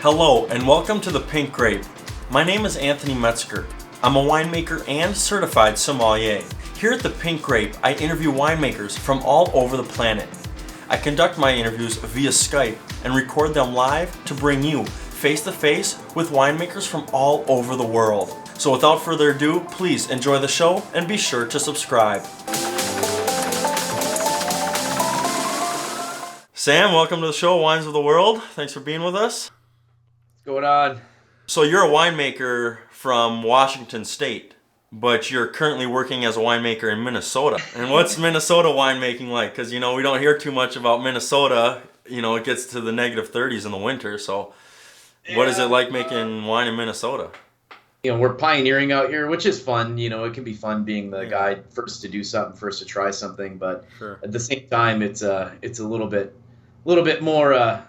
Hello and welcome to the Pink Grape. My name is Anthony Metzger. I'm a winemaker and certified sommelier. Here at the Pink Grape, I interview winemakers from all over the planet. I conduct my interviews via Skype and record them live to bring you face-to-face with winemakers from all over the world. So without further ado, please enjoy the show and be sure to subscribe. Sam, welcome to the show, Wines of the World. Thanks for being with us. What's going on? So you're a winemaker from Washington State, but you're currently working as a winemaker in Minnesota. And what's Minnesota winemaking like? Because, we don't hear too much about Minnesota. It gets to the negative 30s in the winter. So what is it like making wine in Minnesota? We're pioneering out here, which is fun. It can be fun being the guy first to do something, first to try something. But Sure. At the same time, it's a little bit more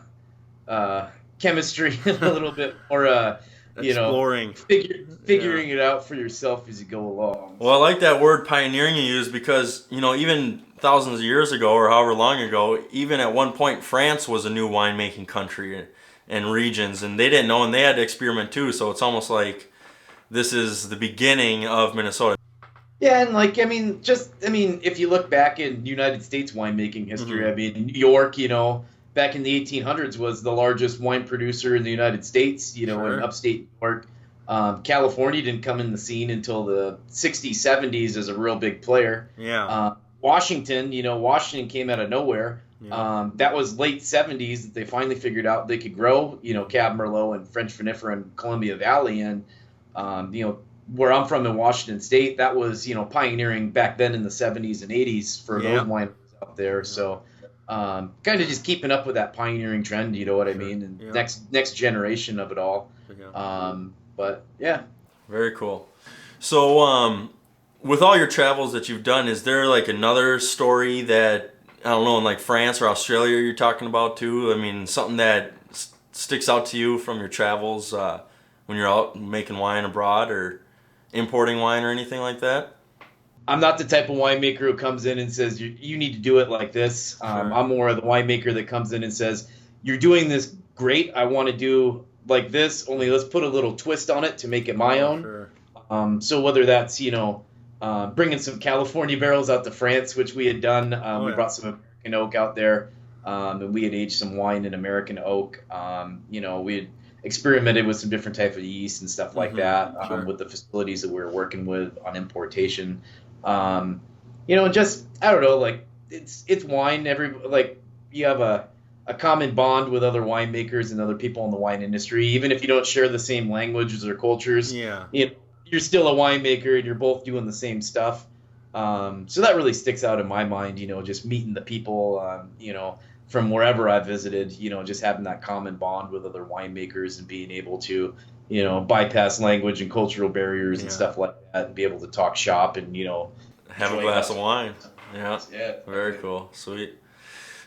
chemistry, a little bit more Exploring. figuring it out for yourself as you go along. Well, I like that word pioneering you use because, even thousands of years ago or however long ago, even at one point France was a new winemaking country and regions, and they didn't know, and they had to experiment too. So it's almost like this is the beginning of Minnesota. Yeah, and if you look back in United States winemaking history, New York, back in the 1800s was the largest wine producer in the United States, Sure. in upstate New York. California didn't come in the scene until the 60s, 70s as a real big player. Yeah. Washington came out of nowhere. Yeah. That was late 70s that they finally figured out they could grow, Cab Merlot and French Vinifera in Columbia Valley. And, where I'm from in Washington State, that was, pioneering back then in the 70s and 80s for those winemakers out there. So kind of just keeping up with that pioneering trend, you know what I mean? And next generation of it all. But yeah. Very cool. So with all your travels that you've done, is there like another story that, I don't know, in like France or Australia you're talking about too? I mean, something that sticks out to you from your travels when you're out making wine abroad or importing wine or anything like that? I'm not the type of winemaker who comes in and says, you need to do it like this. Sure. I'm more of the winemaker that comes in and says, you're doing this great. I want to do like this, only let's put a little twist on it to make it my own. Sure. So whether that's, bringing some California barrels out to France, which we had done. We brought some American oak out there, and we had aged some wine in American oak. We had experimented with some different type of yeast and stuff like that Sure. with the facilities that we were working with on importation. Just, I don't know, like it's wine. You have a common bond with other winemakers and other people in the wine industry, even if you don't share the same languages or cultures. Yeah. You're still a winemaker and you're both doing the same stuff. So that really sticks out in my mind, just meeting the people, from wherever I visited, just having that common bond with other winemakers and being able to, bypass language and cultural barriers and stuff like that and be able to talk shop and, have a glass of wine. Yeah. Yeah. Very cool. Sweet.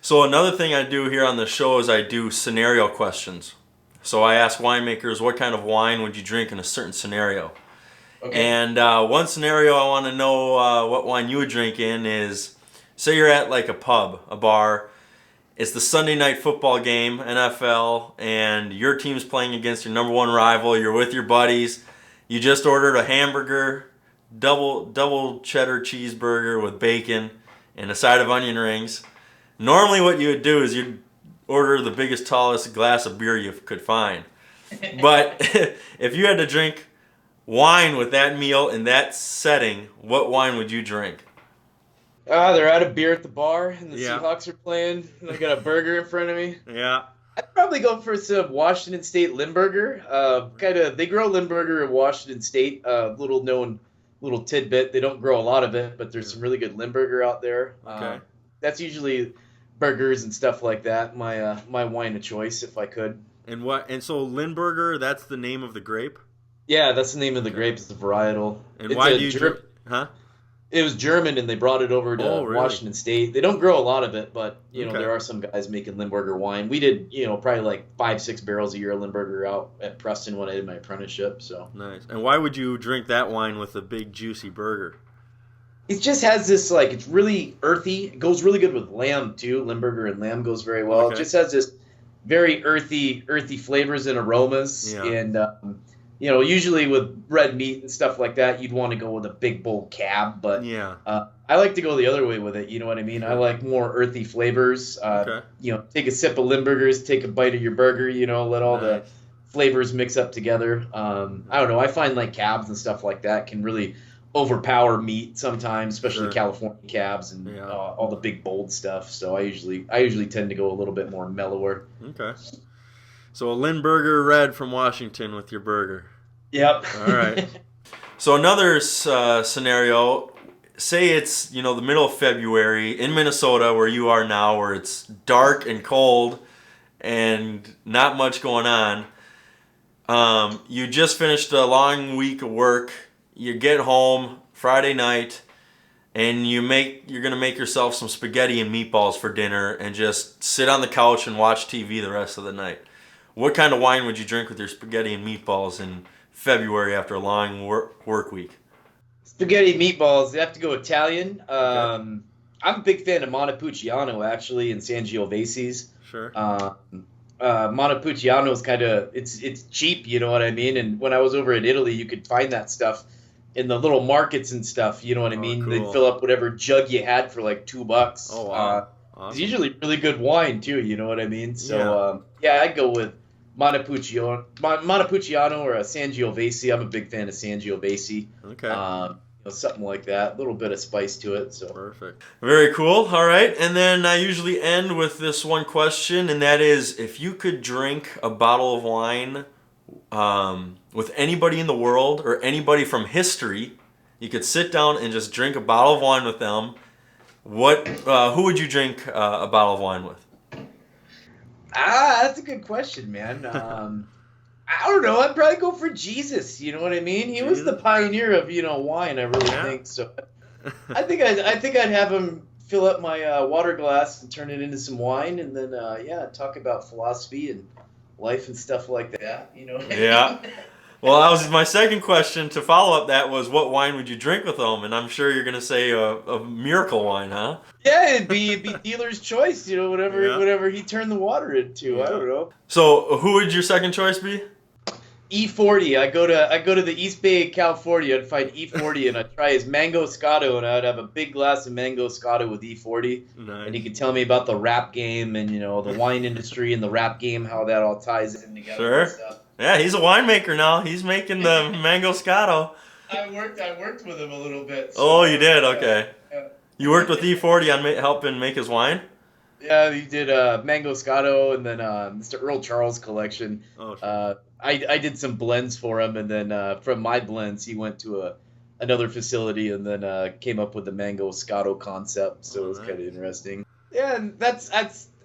So another thing I do here on the show is I do scenario questions. So I ask winemakers, what kind of wine would you drink in a certain scenario? Okay. And one scenario I want to know what wine you would drink in is, say you're at like a pub, a bar. It's the Sunday night football game, NFL, and your team's playing against your number one rival. You're with your buddies. You just ordered a hamburger, double cheddar cheeseburger with bacon and a side of onion rings. Normally what you would do is you'd order the biggest, tallest glass of beer you could find. But if you had to drink wine with that meal in that setting, what wine would you drink? They're out of beer at the bar and the Yeah. Seahawks are playing. And I got a burger in front of me. Yeah. I'd probably go for some Washington State Limburger. They grow Limburger in Washington State. Little known little tidbit. They don't grow a lot of it, but there's some really good Limburger out there. Okay. That's usually burgers and stuff like that. My wine of choice, if I could. And so Lindberger, that's the name of the grape? Yeah, that's the name of the grape. It's the varietal. And why do you drink? It was German, and they brought it over to really? Washington State. They don't grow a lot of it, but Okay. there are some guys making Limburger wine. We did, probably like 5-6 barrels a year of Limburger out at Preston when I did my apprenticeship. So Nice. And why would you drink that wine with a big juicy burger? it just has this it's really earthy. It goes really good with lamb too. Limburger and lamb goes very well. Okay. It just has this very earthy flavors and aromas. Yeah. And usually with red meat and stuff like that, you'd want to go with a big bold cab. But Yeah. I like to go the other way with it. You know what I mean? Sure. I like more earthy flavors. Okay. Take a sip of Limburgers, take a bite of your burger. Let all the Nice. flavors mix up together. I don't know. I find like cabs and stuff like that can really overpower meat sometimes, especially Sure. California cabs and Yeah. all the big bold stuff. So I usually tend to go a little bit more mellower. Okay. So a Lindbergher Red from Washington with your burger. Yep. All right. So another scenario, say it's the middle of February in Minnesota where you are now, where it's dark and cold and not much going on. You just finished a long week of work. You get home Friday night, and you're gonna make yourself some spaghetti and meatballs for dinner, and just sit on the couch and watch TV the rest of the night. What kind of wine would you drink with your spaghetti and meatballs in February after a long work week? Spaghetti meatballs. They have to go Italian. Okay. I'm a big fan of Montepulciano actually and Sangiovese's. Sure. Montepulciano is it's cheap, you know what I mean? And when I was over in Italy, you could find that stuff in the little markets and stuff, you know what I mean? Cool. They'd fill up whatever jug you had for like $2. Oh, wow. It's Awesome. usually really good wine too, you know what I mean? So I'd go with Montepulciano or a Sangiovese. I'm a big fan of Sangiovese. Okay. Something like that, a little bit of spice to it. So Perfect. Very cool. All right. And then I usually end with this one question, and that is, if you could drink a bottle of wine with anybody in the world or anybody from history, you could sit down and just drink a bottle of wine with them. Who would you drink a bottle of wine with? that's a good question, man. I don't know. I'd probably go for Jesus. You know what I mean? He was the pioneer of wine. I really think so. I think I'd have him fill up my water glass and turn it into some wine, and then talk about philosophy and life and stuff like that. You know? What I mean? Well, that was my second question. To follow up, that was, what wine would you drink with them? And I'm sure you're gonna say a miracle wine, huh? Yeah, it'd be dealer's choice. Whatever he turned the water into. Yeah. I don't know. So, who would your second choice be? E40. I go to the East Bay, California. I'd find E40 and I'd try his mango scotto, and I'd have a big glass of mango scotto with E40. Nice. And he could tell me about the rap game and the wine industry and the rap game, how that all ties in together. Sure. And stuff. Yeah, he's a winemaker now. He's making the mango scotto. I worked with him a little bit. So, Oh, you did? Okay. Yeah. You worked with E40 on helping make his wine? Yeah, he did mango scotto and then Mr. Earl Charles collection. Oh, sure. I did some blends for him, and then from my blends, he went to another facility and then came up with the mango scotto concept. So it was kind of interesting. Yeah, and that's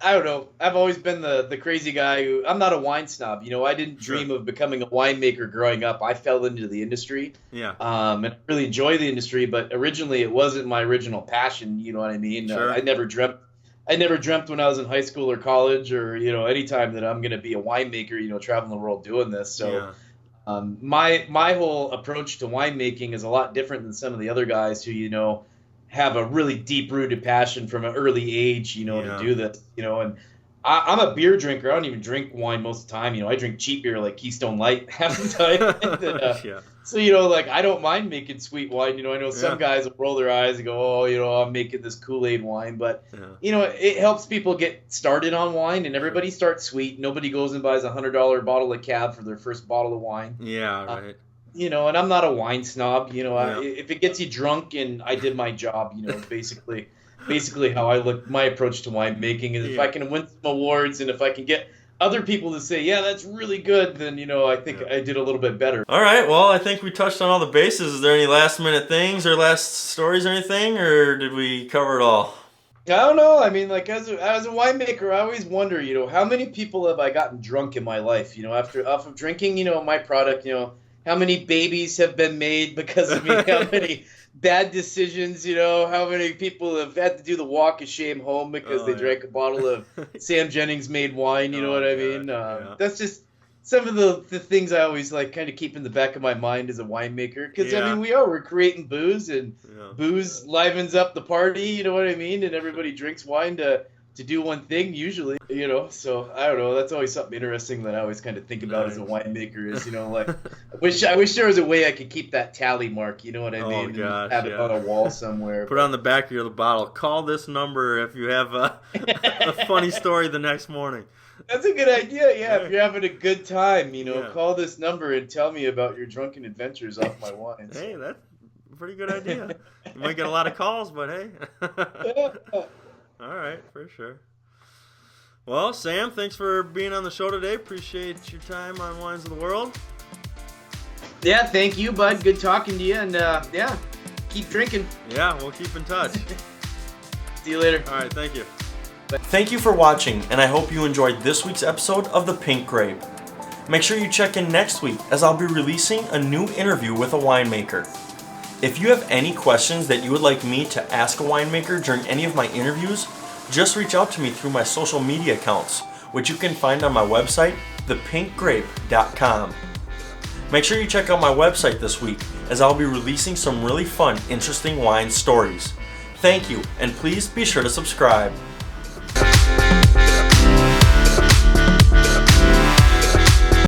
I don't know. I've always been the crazy guy who, I'm not a wine snob. I didn't dream of becoming a winemaker growing up. I fell into the industry. Yeah. And I really enjoy the industry, but originally it wasn't my original passion. You know what I mean? Sure. I never dreamt when I was in high school or college or any time that I'm going to be a winemaker. Traveling the world doing this. So. Yeah. My whole approach to winemaking is a lot different than some of the other guys who have a really deep rooted passion from an early age to do this and I'm a beer drinker. I don't even drink wine most of the time. I drink cheap beer like Keystone Light half the time. Yeah. So I don't mind making sweet wine. I know some guys will roll their eyes and go, I'm making this Kool-Aid wine, but it helps people get started on wine, and everybody starts sweet. Nobody goes and buys $100 bottle of Cab for their first bottle of wine. Yeah, right. And I'm not a wine snob. If it gets you drunk, and I did my job, basically how I look. My approach to winemaking is if I can win some awards, and if I can get other people to say, yeah, that's really good, then I think I did a little bit better. All right. Well, I think we touched on all the bases. Is there any last minute things or last stories or anything, or did we cover it all? I don't know. I mean, like as a winemaker, I always wonder, how many people have I gotten drunk in my life? Off of drinking, my product, how many babies have been made because of me? How many bad decisions? How many people have had to do the walk of shame home because they drank a bottle of Sam Jennings made wine? You know what I mean? That's just some of the things I always kind of keep in the back of my mind as a winemaker. Because I mean, we're creating booze, and booze livens up the party. You know what I mean? And everybody drinks wine to to do one thing usually, you know. So I don't know. That's always something interesting that I always kind of think about as a winemaker. Is, you know, like I wish there was a way I could keep that tally mark. You know what I mean? And gosh, have it on a wall somewhere. Put it on the back of your bottle. Call this number if you have a funny story the next morning. That's a good idea. Yeah, if you're having a good time, you know, Yeah. call this number and tell me about your drunken adventures off my wines. Hey, that's a pretty good idea. You might get a lot of calls, but hey. All right, for sure. Well, Sam, thanks for being on the show today. Appreciate your time on Wines of the World. Yeah, thank you, bud. Good talking to you, and yeah, keep drinking. Yeah, we'll keep in touch. See you later. All right, thank you. Thank you for watching, and I hope you enjoyed this week's episode of The Pink Grape. Make sure you check in next week, as I'll be releasing a new interview with a winemaker. If you have any questions that you would like me to ask a winemaker during any of my interviews, just reach out to me through my social media accounts, which you can find on my website, thepinkgrape.com. Make sure you check out my website this week, as I'll be releasing some really fun, interesting wine stories. Thank you, and please be sure to subscribe.